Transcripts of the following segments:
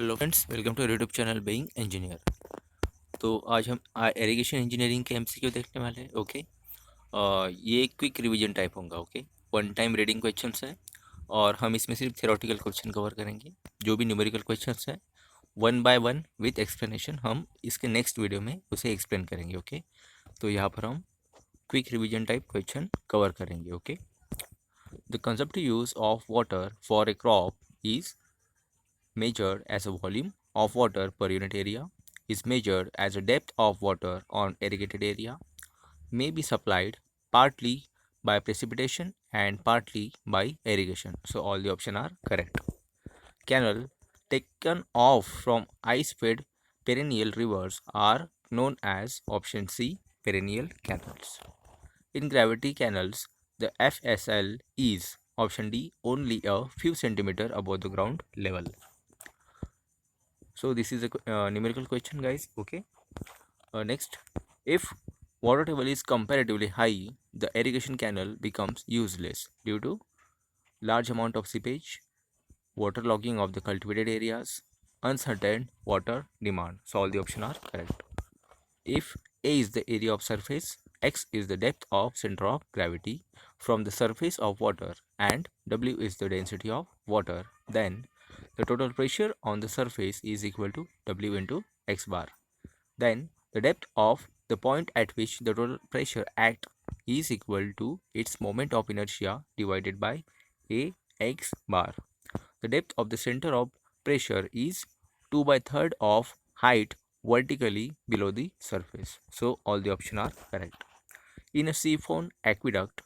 Hello friends, welcome to YouTube channel being engineer. तो आज हम इरिगेशन इंजीनियरिंग के एमसीक्यू देखने वाले हैं। ओके, ये क्विक रिवीजन टाइप होगा। Okay, one time reading questions है और हम इसमें सिर्फ थ्योरेटिकल क्वेश्चन कवर करेंगे। जो भी न्यूमेरिकल क्वेश्चंस है one by one with explanation हम इसके नेक्स्ट वीडियो में उसे एक्सप्लेन करेंगे। ओके, तो यहाँ पर हम quick revision type question cover करेंगे। Okay, the concept use of water for a crop is measured as a volume of water per unit area, is measured as a depth of water on irrigated area, may be supplied partly by precipitation and partly by irrigation. So all the options are correct. Canal taken off from ice-fed perennial rivers are known as option C, perennial canals. In gravity canals, the FSL is option D, only a few centimeter above the ground level. So this is a numerical question, guys. Okay, next, if water table is comparatively high, the irrigation canal becomes useless due to large amount of seepage, waterlogging of the cultivated areas, uncertain water demand. So all the options are correct. If A is the area of surface, X is the depth of center of gravity from the surface of water, and W is the density of water, then the total pressure on the surface is equal to W into X bar. Then the depth of the point at which the total pressure acts is equal to its moment of inertia divided by A X bar. The depth of the center of pressure is 2 by third of height vertically below the surface. So all the options are correct. In a siphon aqueduct,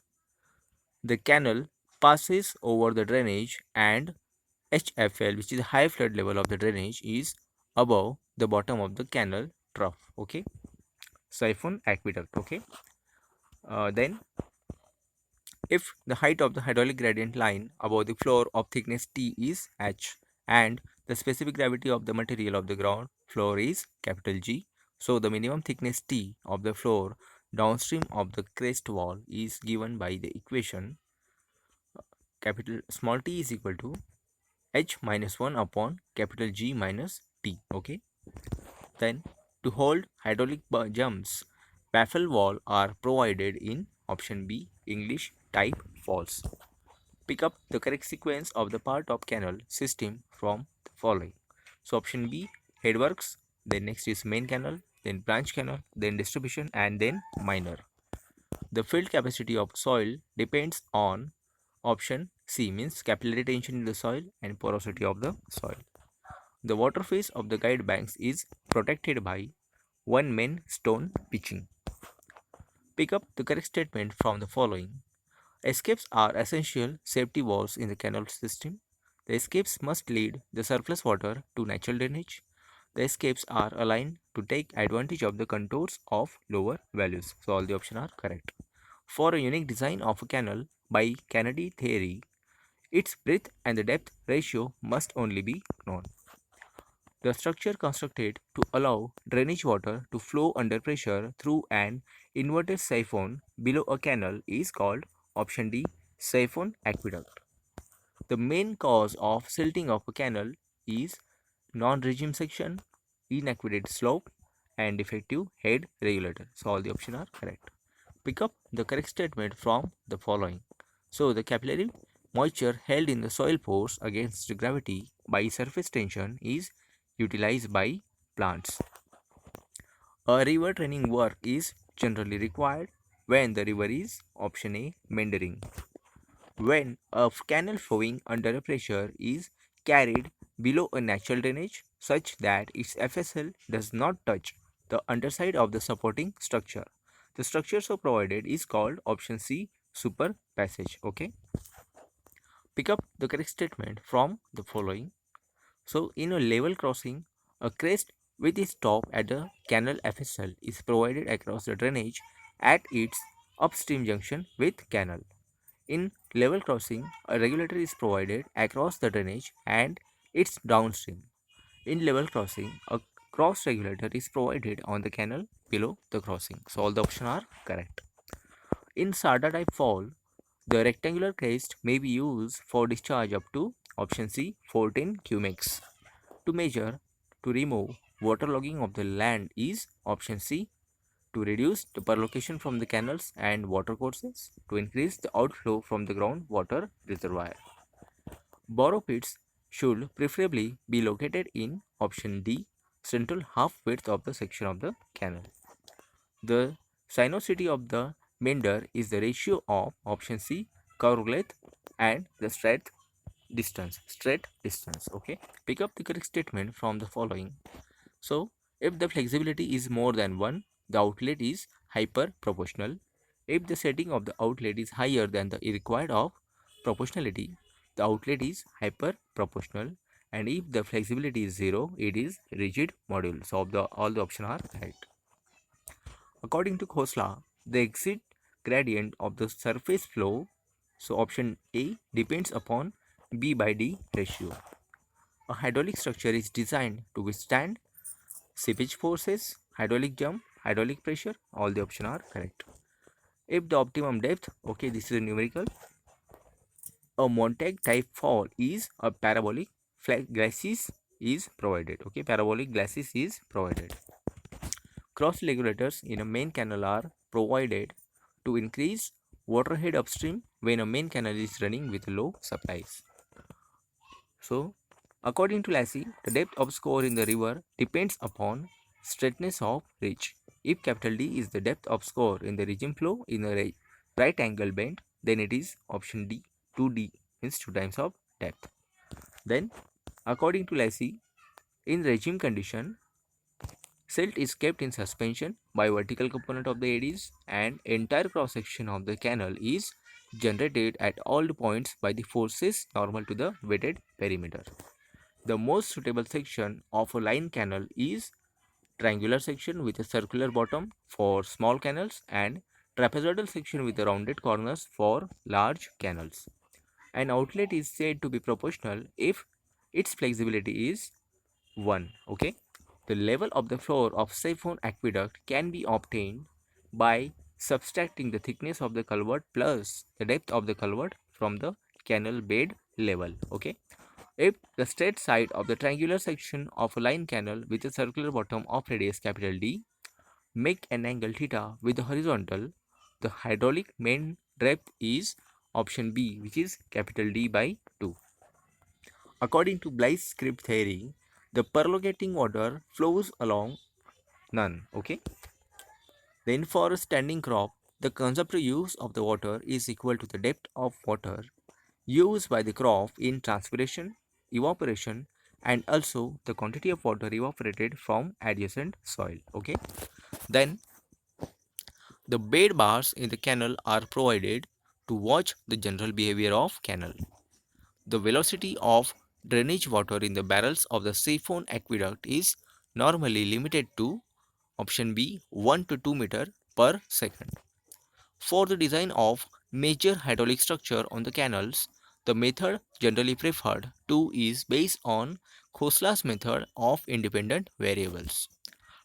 the canal passes over the drainage and HFL, which is the high flood level of the drainage, is above the bottom of the canal trough. Okay, siphon aqueduct. Okay, then if the height of the hydraulic gradient line above the floor of thickness T is H and the specific gravity of the material of the ground floor is capital G, so the minimum thickness T of the floor downstream of the crest wall is given by the equation capital small t is equal to H minus 1 upon capital G minus T. Okay, then to hold hydraulic jumps, baffle wall are provided in option B, English type false. Pick up the correct sequence of the part of canal system from the following. So option B, headworks, then next is main canal, then branch canal, then distribution, and then minor. The field capacity of soil depends on option C, means capillary tension in the soil and porosity of the soil. The water phase of the guide banks is protected by one main stone pitching. Pick up the correct statement from the following. Escapes are essential safety valves in the canal system. The escapes must lead the surplus water to natural drainage. The escapes are aligned to take advantage of the contours of lower values. So all the options are correct. For a unique design of a canal by Kennedy theory, its breadth and the depth ratio must only be known. The structure constructed to allow drainage water to flow under pressure through an inverted siphon below a canal is called option D, siphon aqueduct. The main cause of silting of a canal is non-regime section, inadequate slope, and defective head regulator. So all the options are correct. Pick up the correct statement from the following. So the capillary moisture held in the soil pores against gravity by surface tension is utilized by plants. A river training work is generally required when the river is option A, meandering. When a canal flowing under pressure is carried below a natural drainage such that its FSL does not touch the underside of the supporting structure. The structure so provided is called option C, super passage. Okay, pick up the correct statement from the following. So in a level crossing, a crest with its top at the canal FSL is provided across the drainage at its upstream junction with canal. In level crossing, a regulator is provided across the drainage and its downstream. In level crossing, a cross regulator is provided on the canal below the crossing. So all the options are correct. In Sarda type fall, the rectangular crest may be used for discharge up to option C 14 cumex. To measure, to remove waterlogging of the land is option C. To reduce the perlocation from the canals and watercourses, to increase the outflow from the groundwater reservoir. Borrow pits should preferably be located in option D, central half width of the section of the canal. The sinuosity of the meander is the ratio of option C, curve length, and the straight distance. Okay, pick up the correct statement from the following. So, if the flexibility is more than 1, the outlet is hyper proportional. If the setting of the outlet is higher than the required of proportionality, the outlet is hyper proportional. And if the flexibility is 0, it is rigid module. So, all the options are correct. According to Khosla, the exit gradient of the surface flow, so option A, depends upon B by D ratio. A hydraulic structure is designed to withstand seepage forces, hydraulic jump, hydraulic pressure. All the options are correct. If the optimum depth, okay, this is a numerical. A Montague type fall is a parabolic glacis is provided. Okay, parabolic glacis is provided. Cross regulators in a main canal are provided to increase water head upstream when a main canal is running with low supplies. So, according to Lassie, the depth of score in the river depends upon straightness of ridge. If capital D is the depth of score in the regime flow in a right angle bend, then it is option D, 2D, means 2 times of depth. Then, according to Lassie, in regime condition, silt is kept in suspension by vertical component of the eddies, and entire cross section of the canal is generated at all the points by the forces normal to the wetted perimeter. The most suitable section of a line canal is triangular section with a circular bottom for small canals and trapezoidal section with rounded corners for large canals. An outlet is said to be proportional if its flexibility is 1. Okay. The level of the floor of siphon aqueduct can be obtained by subtracting the thickness of the culvert plus the depth of the culvert from the canal bed level. Okay. If the straight side of the triangular section of a line canal with a circular bottom of radius capital D make an angle theta with the horizontal, the hydraulic main depth is option B, which is capital D by 2. According to Bly's script theory, the percolating water flows along none. Okay. Then for a standing crop, the consumptive use of the water is equal to the depth of water used by the crop in transpiration, evaporation, and also the quantity of water evaporated from adjacent soil. Okay. Then the bed bars in the canal are provided to watch the general behavior of canal. The velocity of drainage water in the barrels of the siphon aqueduct is normally limited to option B 1 to 2 meter per second. For the design of major hydraulic structure on the canals, the method generally preferred to is based on Khosla's method of independent variables.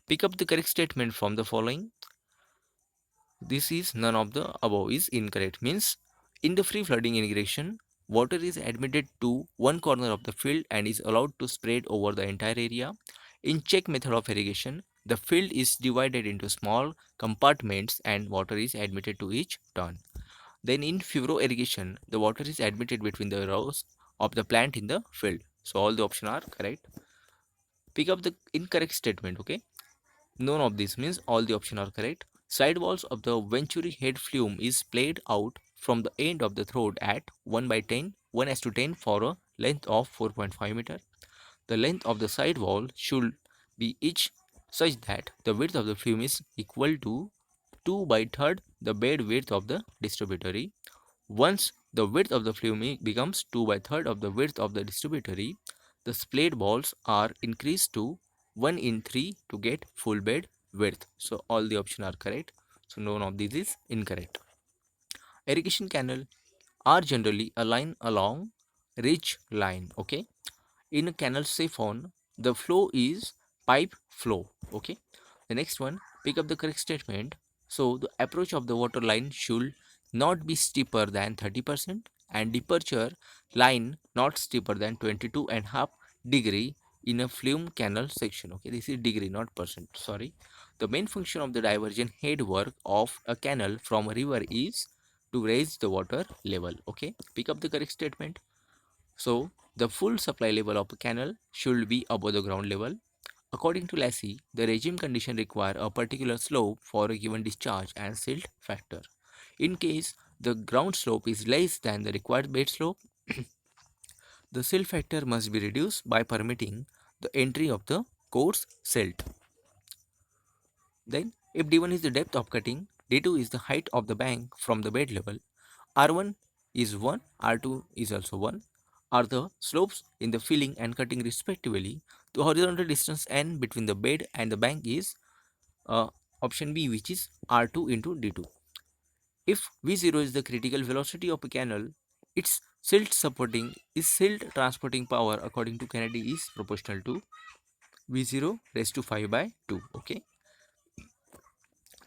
Pick up the correct statement from the following. This is none of the above is incorrect, means in the free flooding irrigation, water is admitted to one corner of the field and is allowed to spread over the entire area. In check method of irrigation, the field is divided into small compartments and water is admitted to each turn. Then in furrow irrigation, the water is admitted between the rows of the plant in the field. So all the options are correct. Pick up the incorrect statement, okay? None of this means all the options are correct. Side walls of the venturi head flume is played out from the end of the throat at 1 by 10, 1 as to 10 for a length of 4.5 meter. The length of the side wall should be each such that the width of the flume is equal to 2 by third the bed width of the distributary. Once the width of the flume becomes 2 by third of the width of the distributary, the splayed balls are increased to 1 in 3 to get full bed width. So all the options are correct. So none of these is incorrect. Irrigation canal are generally aligned along ridge line. Okay. In a canal siphon, the flow is pipe flow. Okay. The next one, pick up the correct statement. So the approach of the water line should not be steeper than 30% and departure line not steeper than 22.5 degree in a flume canal section. Okay, this is degree, not percent. Sorry. The main function of the diversion head work of a canal from a river is to raise the water level. Okay, pick up the correct statement. So the full supply level of a canal should be above the ground level. According to Lassie, the regime condition require a particular slope for a given discharge and silt factor. In case the ground slope is less than the required bed slope, the silt factor must be reduced by permitting the entry of the coarse silt. Then, if D1 is the depth of cutting, D2 is the height of the bank from the bed level, R1 is 1, R2 is also 1, are the slopes in the filling and cutting respectively. The horizontal distance n between the bed and the bank is uh, option B, which is R2 into D2. If V0 is the critical velocity of a canal, its silt transporting power according to Kennedy is proportional to V0 raised to 5 by 2. Okay.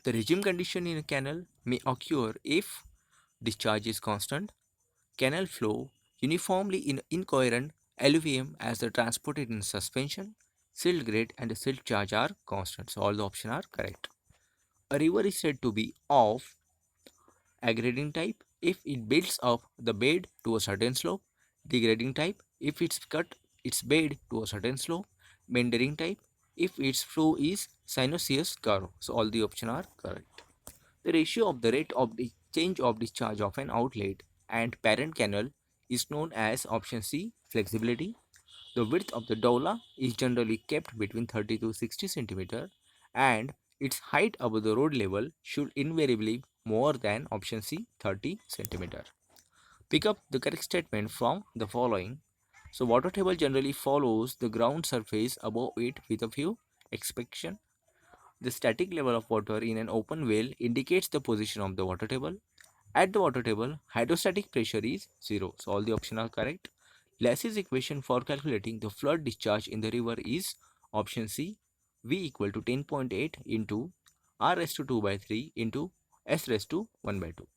The regime condition in a canal may occur if discharge is constant, canal flow uniformly in incoherent alluvium as the transported in suspension, silt grade and the silt charge are constant. So all the options are correct. A river is said to be of aggrading type if it builds up the bed to a certain slope, degrading type if it's cut its bed to a certain slope, meandering type if its flow is sinuous curve. So all the options are correct. The ratio of the rate of the change of discharge of an outlet and parent canal is known as option C, flexibility. The width of the doula is generally kept between 30 to 60 cm and its height above the road level should invariably more than option C, 30 cm. Pick up the correct statement from the following. So water table generally follows the ground surface above it with a few exceptions. The static level of water in an open well indicates the position of the water table. At the water table, hydrostatic pressure is 0. So all the options are correct. Lassie's equation for calculating the flood discharge in the river is option C, V equal to 10.8 into R raised to 2 by 3 into S raised to 1 by 2.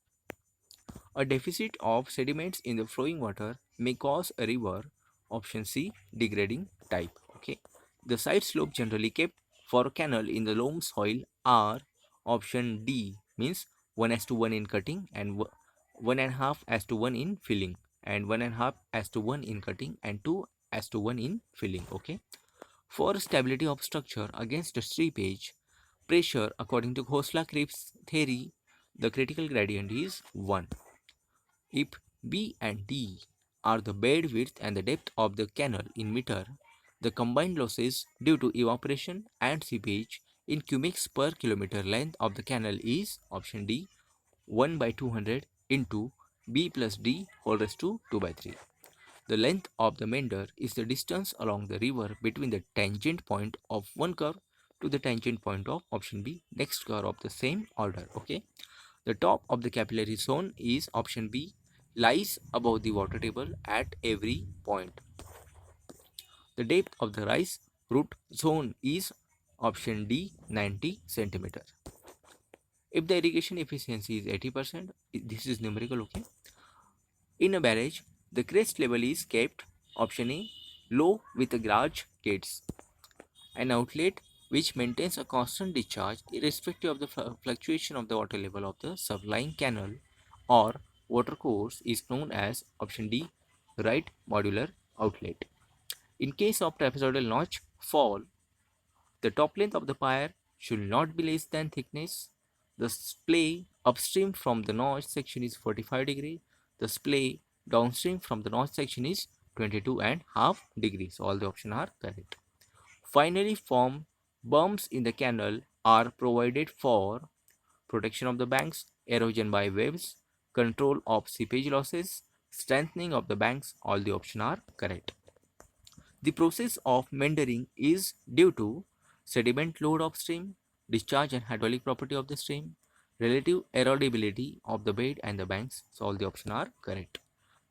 A deficit of sediments in the flowing water may cause a river, option C, degrading type. Okay. The side slope generally kept for a canal in the loam soil are option D, means 1 as to 1 in cutting and 1.5 as to 1 in filling, and 1.5 as to 1 in cutting and 2 as to 1 in filling. Okay. For stability of structure against the seepage pressure, according to Khosla-Cripps theory, the critical gradient is 1. If B and D are the bed width and the depth of the canal in meter, the combined losses due to evaporation and seepage in cubics per kilometer length of the canal is option D, 1 by 200 into B plus D whole raised to 2 by 3. The length of the meander is the distance along the river between the tangent point of one curve to the tangent point of option B next curve of the same order. Okay. The top of the capillary zone is option B, lies above the water table at every point. The depth of the rise root zone is option D, 90 centimeter. If the irrigation efficiency is 80%, this is numerical. Okay. In a barrage, the crest level is kept option A, low with large gates. An outlet which maintains a constant discharge irrespective of the fluctuation of the water level of the supplying canal or watercourse is known as option D, right modular outlet. In case of trapezoidal notch fall, the top length of the pier should not be less than thickness. The splay upstream from the notch section is 45 degree. The splay downstream from the notch section is 22.5 degrees. All the options are correct. Finally, form bumps in the canal are provided for protection of the banks, erosion by waves, control of seepage losses, strengthening of the banks. All the options are correct. The process of meandering is due to sediment load upstream, discharge and hydraulic property of the stream, relative erodibility of the bed and the banks. So all the options are correct.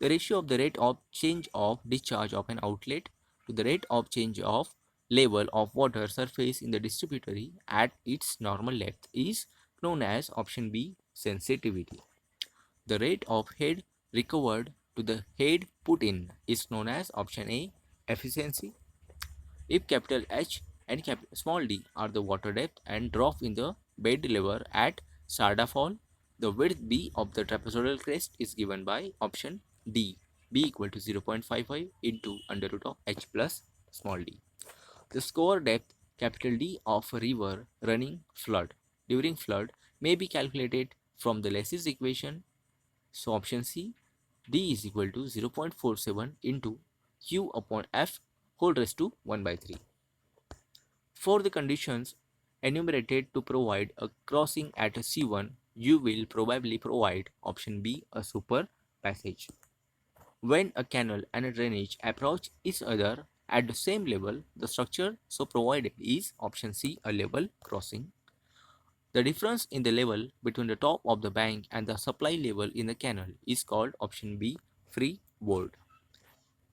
The ratio of the rate of change of discharge of an outlet to the rate of change of level of water surface in the distributary at its normal depth is known as option B, sensitivity. The rate of head recovered to the head put in is known as option A, efficiency. If capital H and small d are the water depth and drop in the bed level at Sarda fall, the width B of the trapezoidal crest is given by option D, B equal to 0.55 into under root of H plus small d. The score depth capital D of a river running flood during flood may be calculated from the Lassie's equation. So option C, D is equal to 0.47 into Q upon F whole raised to 1 by 3. For the conditions enumerated to provide a crossing at a C1, you will probably provide option B, a super passage. When a canal and a drainage approach each other at the same level, the structure so provided is option C, a level crossing. The difference in the level between the top of the bank and the supply level in the canal is called option B, free board.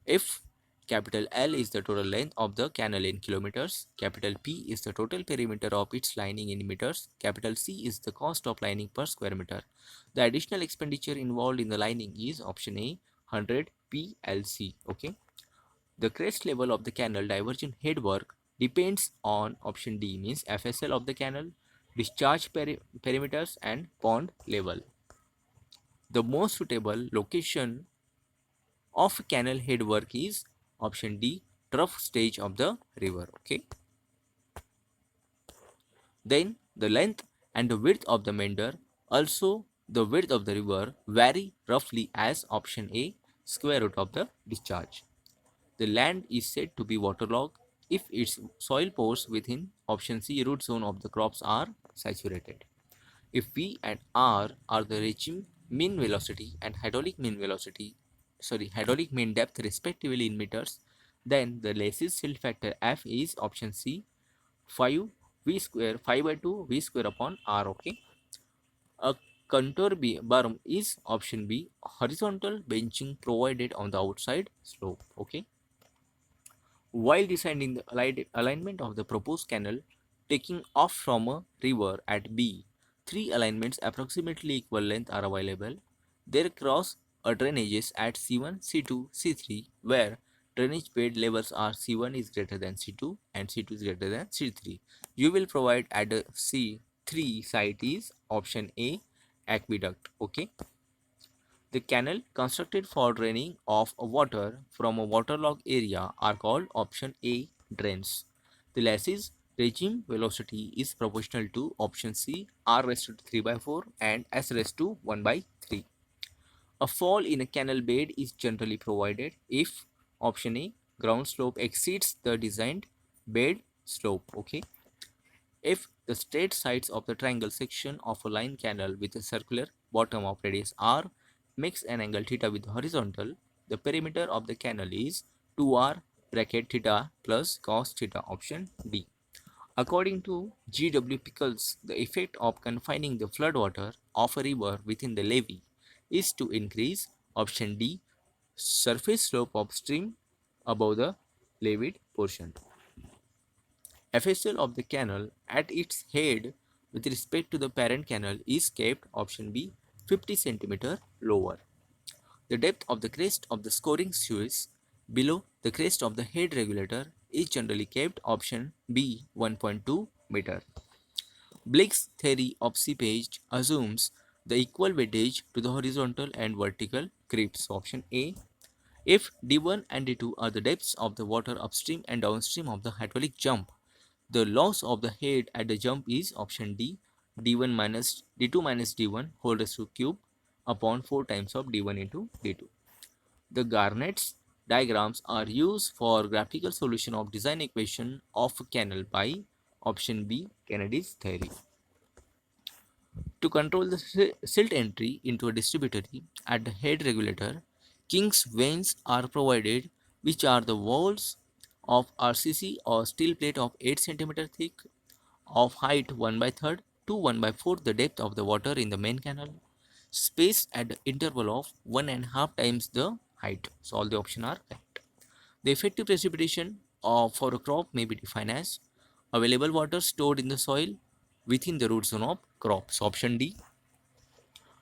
If capital L is the total length of the canal in kilometers, capital P is the total perimeter of its lining in meters, capital C is the cost of lining per square meter. The additional expenditure involved in the lining is option A, 100 PLC. Okay. The crest level of the canal divergent headwork depends on option D, means FSL of the canal, discharge perimeters and pond level. The most suitable location of canal headwork is option D, trough stage of the river. Okay. Then the length and the width of the meander, also the width of the river, vary roughly as option A, square root of the discharge. The land is said to be waterlogged if its soil pores within option C, root zone of the crops are saturated. If V and R are the regime mean velocity and hydraulic mean depth respectively in meters, then the Lassie's silt factor F is option C, 5 V square, 5 by 2 V square upon R. Okay. A contour berm is option B, horizontal benching provided on the outside slope. Okay. While deciding the alignment of the proposed canal taking off from a river at B, three alignments approximately equal length are available. There cross a drainages at C1, C2, C3 where drainage bed levels are C1 is greater than C2 and C2 is greater than C3. You will provide at the C3 site is option A, aqueduct. Okay. The canal constructed for draining of water from a waterlogged area are called option A, drains. The Lassie's regime velocity is proportional to option C, R raised to 3 by 4 and S raised to 1 by 3. A fall in a canal bed is generally provided if option A, ground slope exceeds the designed bed slope. Okay. If the straight sides of the triangle section of a line canal with a circular bottom of radius r makes an angle theta with the horizontal, the perimeter of the canal is 2r bracket theta plus cos theta, option D. According to G.W. Pickles, the effect of confining the floodwater of a river within the levee is to increase option D, surface slope of stream above the levied portion. FSL of the canal at its head with respect to the parent canal is kept option B, 50 cm lower. The depth of the crest of the scoring sluice below the crest of the head regulator is generally kept option B, 1.2 meter. Blake's theory of seepage assumes the equal weightage to the horizontal and vertical creeps, option A. If D1 and D2 are the depths of the water upstream and downstream of the hydraulic jump, the loss of the head at the jump is option D, D1 minus D2 minus D1 whole raised to cube upon 4 times of D1 into D2. The Garnett's diagrams are used for graphical solution of design equation of a canal by option B, Kennedy's theory. To control the silt entry into a distributary at the head regulator, King's vanes are provided, which are the walls of RCC or steel plate of 8 cm thick, of height 1 by 3rd to 1 by 4th the depth of the water in the main canal, spaced at the interval of 1.5 times the height. So all the options are correct. The effective precipitation for a crop may be defined as available water stored in the soil within the root zone of crops. Option D.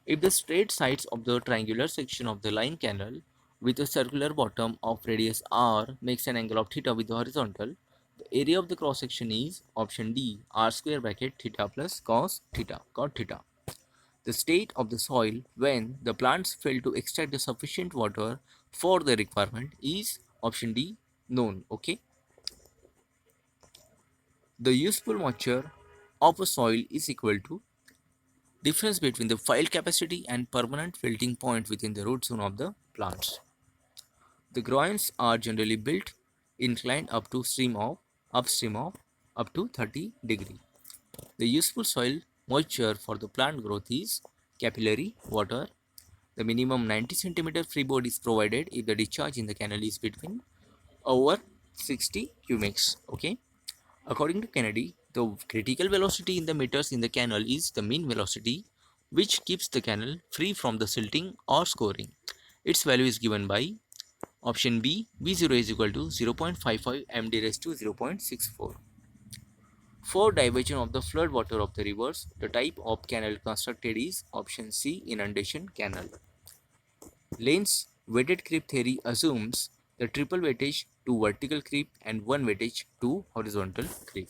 If the straight sides of the triangular section of the line canal with a circular bottom of radius r makes an angle of theta with the horizontal, The area of the cross section is option D, r square bracket theta plus cos theta, cot theta. The state of the soil when the plants fail to extract the sufficient water for the requirement is option D, known. Okay. The useful moisture of a soil is equal to difference between the file capacity and permanent wilting point within the root zone of the plants. The groins are generally built inclined upstream of up to 30 degree. The useful soil moisture for the plant growth is capillary water. The minimum 90 cm freeboard is provided if the discharge in the canal is between over 60 cubics. Okay. According to Kennedy, the critical velocity in the meters in the canal is the mean velocity, which keeps the canal free from the silting or scoring. Its value is given by option B, V0 is equal to 0.55 md raised to 0.64. For diversion of the flood water of the rivers, the type of canal constructed is option C, inundation canal. Lane's weighted creep theory assumes the triple weightage to vertical creep and one weightage to horizontal creep.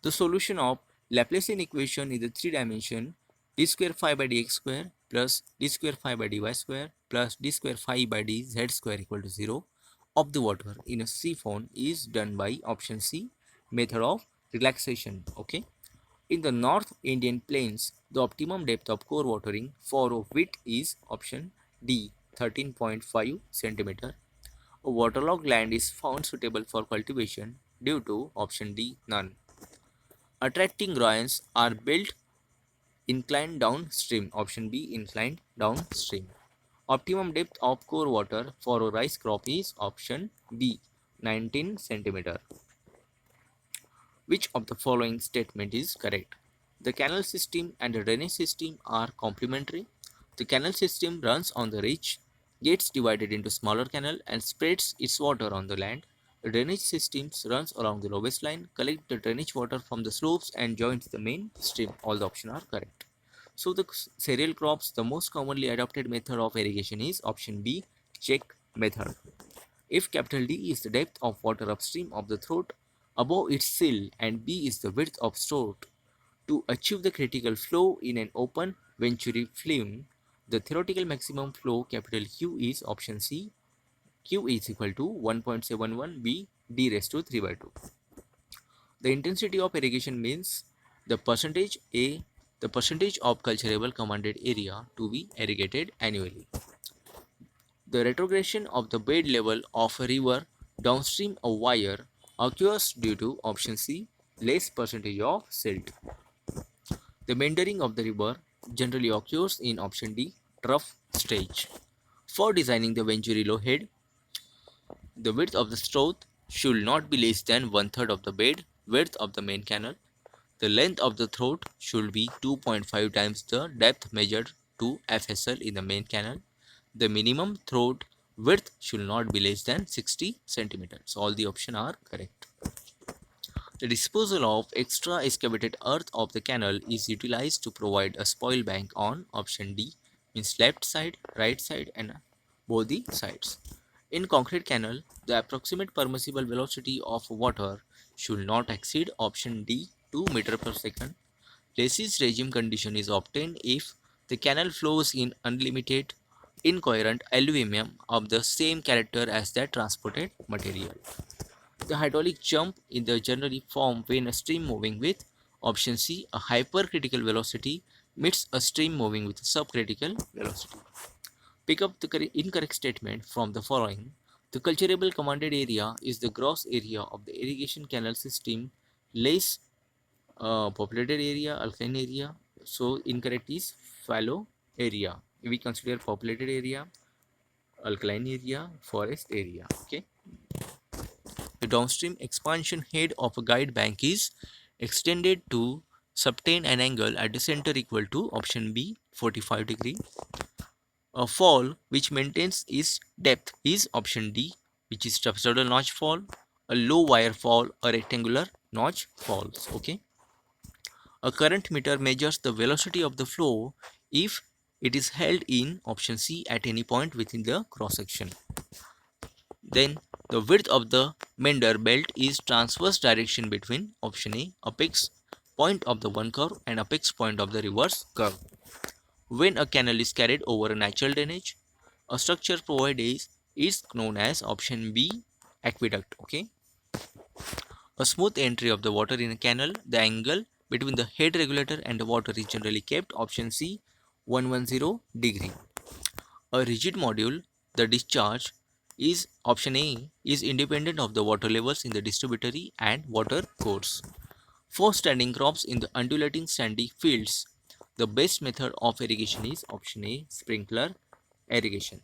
The solution of Laplacian equation is the three dimension d square phi by dx square plus d square phi by dy square plus d square phi by dz square equal to 0 of the water in a siphon is done by option C, method of relaxation. Okay. In the North Indian plains, the optimum depth of core watering for a wheat is option D, 13.5 centimeter. A waterlogged land is found suitable for cultivation due to option D, none. Attracting groins are built inclined downstream, option B, inclined downstream. Optimum depth of core water for a rice crop is option B, 19 centimeter. Which of the following statement is correct? The canal system and the drainage system are complementary. The canal system runs on the ridge, gets divided into smaller canal and spreads its water on the land. The drainage system runs along the lowest line, collects the drainage water from the slopes and joins the main stream. All the options are correct. So the cereal crops, the most commonly adopted method of irrigation is option B, check method. If capital D is the depth of water upstream of the throat above its sill and B is the width of throat, to achieve the critical flow in an open venturi flume, the theoretical maximum flow capital Q is option C. Q is equal to 1.71 B D raised to 3 by 2. The intensity of irrigation means the percentage A, the percentage of cultivable commanded area to be irrigated annually. The retrogression of the bed level of a river downstream of wire occurs due to option C, less percentage of silt. The meandering of the river generally occurs in option D, trough stage. For designing the Venturi head, the width of the throat should not be less than one-third of the bed width of the main canal. The length of the throat should be 2.5 times the depth measured to FSL in the main canal. The minimum throat width should not be less than 60 centimeters. All the options are correct. The disposal of extra excavated earth of the canal is utilized to provide a spoil bank on option D, means left side, right side and both the sides. In concrete canal, the approximate permissible velocity of water should not exceed option D, 2 meter per second. Lacy's regime condition is obtained if the canal flows in unlimited incoherent alluvium of the same character as the transported material. The hydraulic jump in the generally form when a stream moving with option C, a hypercritical velocity meets a stream moving with a subcritical velocity. Pick up the incorrect statement from the following. The cultivable commanded area is the gross area of the irrigation canal system less populated area, alkaline area. So incorrect is fallow area. We consider populated area, alkaline area, forest area. Okay. The downstream expansion head of a guide bank is extended to subtend an angle at the center equal to option B, 45 degree. A fall which maintains its depth is option D, which is trapezoidal notch fall. A low wire fall, a rectangular notch falls. Okay. A current meter measures the velocity of the flow if it is held in option C at any point within the cross section. Then The width of the Mender belt is transverse direction between option A, apex point of the one curve, and apex point of the reverse curve. When a canal is carried over a natural drainage, a structure provided is known as option B, aqueduct. Okay. A smooth entry of the water in a canal, the angle between the head regulator and the water is generally kept option C, 110 degree. A rigid module, the discharge is option A, is independent of the water levels in the distributary and water course. For standing crops in the undulating sandy fields, the best method of irrigation is option A, sprinkler irrigation.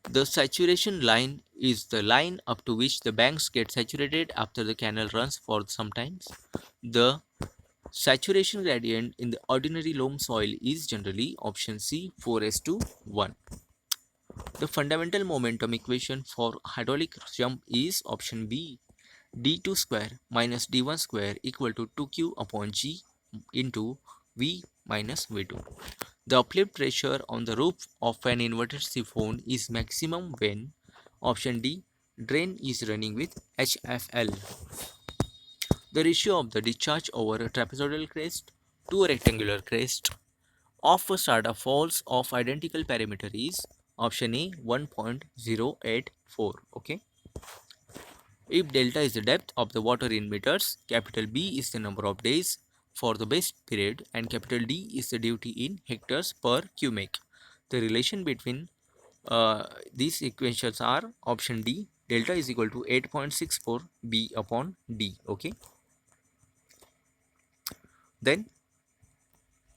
The saturation line is the line up to which the banks get saturated after the canal runs for some times. The saturation gradient in the ordinary loam soil is generally option C, 4:1. The fundamental momentum equation for hydraulic jump is option B, d2 square minus d1 square equal to 2q upon g into v minus v2. The uplift pressure on the roof of an inverted siphon is maximum when option D, drain is running with HFL. The ratio of the discharge over a trapezoidal crest to a rectangular crest of a strata falls of identical parameter is option A, 1.084. Okay. If delta is the depth of the water in meters, capital B is the number of days for the best period, and capital D is the duty in hectares per cubic. The relation between these equations are option D, delta is equal to 8.64 B upon D. Okay. Then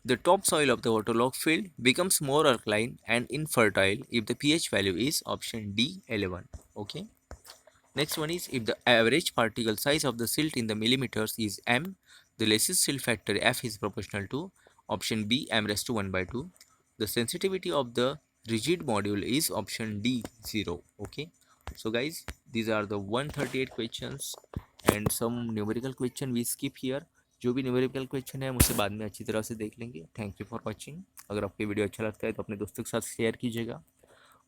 the topsoil of the waterlogged field becomes more alkaline and infertile if the pH value is option D, 11. Okay. Next one is if the average particle size of the silt in the millimeters is m, the Lacey's silt factor F is proportional to option B, m raised to 1 by 2. The sensitivity of the rigid module is option D, 0. Okay. So guys, these are the 138 questions and some numerical question we skip here. जो भी numerical question है हम उसे बाद में अच्छी तरह से देख लेंगे. Thank you for watching. अगर आपको वीडियो अच्छा लगता है तो अपने दोस्तों के साथ शेयर कीजिएगा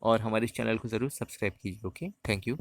और हमारे इस चैनल को ज़रूर सब्सक्राइब कीजिए. Okay, thank you.